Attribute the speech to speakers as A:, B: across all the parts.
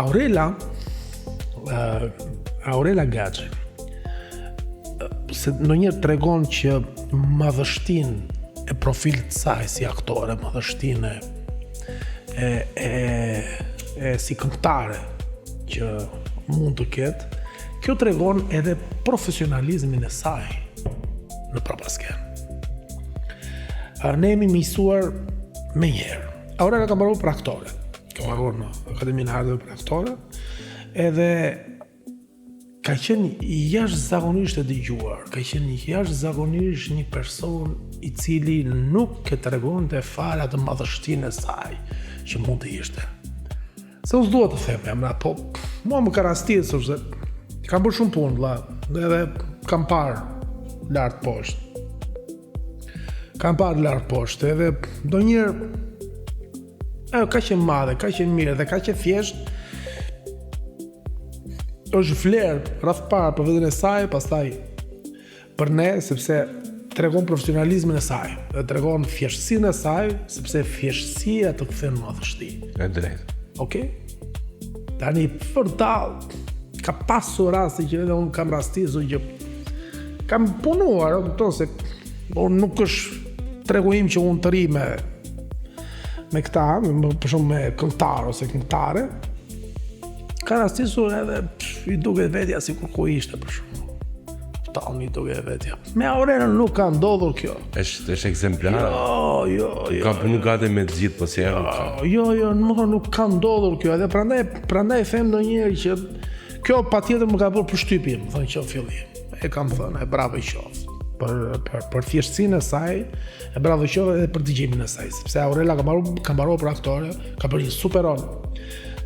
A: Aurela Gaxhi, se ndonjëherë tregon që madhështinë e profilit të saj si aktore, madhështinë e si këngëtare që mund të ketë, kjo tregon edhe profesionalizmin e saj në prapasken. Ne jemi mësuar me njerë. Aurela ka mbaruar për aktore, ka mbaruar në Akademinë e Arteve për aktore, edhe ka qenë jashtëzakonisht e dëgjuar, ka qenë jashtëzakonisht një person i cili nuk e tregonte fare atë madhështinë e saj që mund të ishte. Se unë s'dua të them emra, po mua më ka rastisur se kam bërë shumë punë, edhe kam parë lart poshtë. Edhe ndonjëherë ajo ka qenë madhe, ka qenë mirë dhe ka qenë thjesht është vlerë rreth para për veten e saj, pastaj për ne, sepse tregon profesionalizmin e saj, dhe tregon thjeshtësinë e saj, sepse thjeshtësia të kthen madhështi.
B: E drejtë.
A: Okej? Tani vërtet ka pasur raste që edhe unë kam rastisur që kam punuar, kupton se nuk është tregu im që unë të ri me këta, për shumë me këngëtar ose këngëtare, ka rastisur edhe i duket vetja si kur ku ishte për shumë. I duket vetja. Me Aurelën nuk ka ndodhur kjo.
B: Është ekzemplar.
A: Jo.
B: Ka punu gati me të gjithë, po si e
A: Jo, nuk ka ndodhur kjo. Edhe prandaj them ndonjëherë që kjo patjetër më ka bërë përshtypje, më thënë që në fillim. E kam thënë, e bravo i qoftë. Për thjeshtësinë e saj, e bravo i qoftë edhe për dëgjimin e saj, sepse Aurela ka mbaruar për aktore, ka bërë një super rol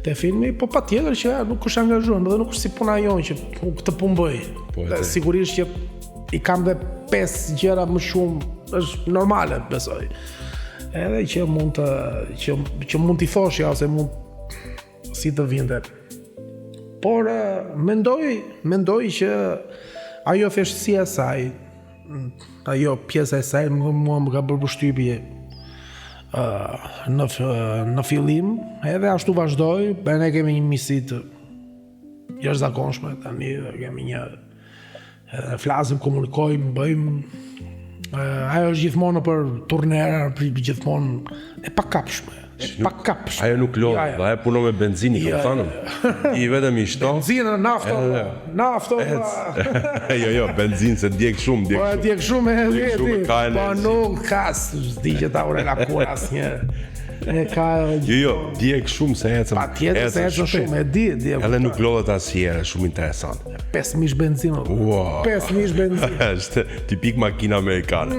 A: te filmi, po patjetër që nuk është angazhuar, dhe nuk është si puna jonë që këtë punë bëj. Sigurisht që i kam dhe 5 gjëra më shumë, është normale, besoj. Edhe që mund t'i thoshja ose mund si të vinte. Por mendoj që ajo thjeshtësia e saj, ajo pjesa e saj mua më ka bërë përshtypje në fillim, edhe ashtu vazhdoi, ne kemi një miqësi të jashtëzakonshme tani, kemi një flasim, komunikojmë, bëjmë ajo është gjithmonë për turnera, gjithmonë e pakapshme.
B: Ajo nuk lodh, dhe ajo punon me benzinë, kam thënë. I vetëm i shto.
A: Benzinë, nafto.
B: Jo, benzinë se djeg shumë.
A: Po djeg shumë e veti. Po nuk kas, s'di që ta Aurela kur asnjëherë. Jo, djeg shumë se ecën. Patjetër se ecën shumë, e di.
B: Edhe nuk lodhet asnjëherë, shumë interesant.
A: 5.000 benzinë. 5.000 benzinë.
B: Është tipik makina amerikane.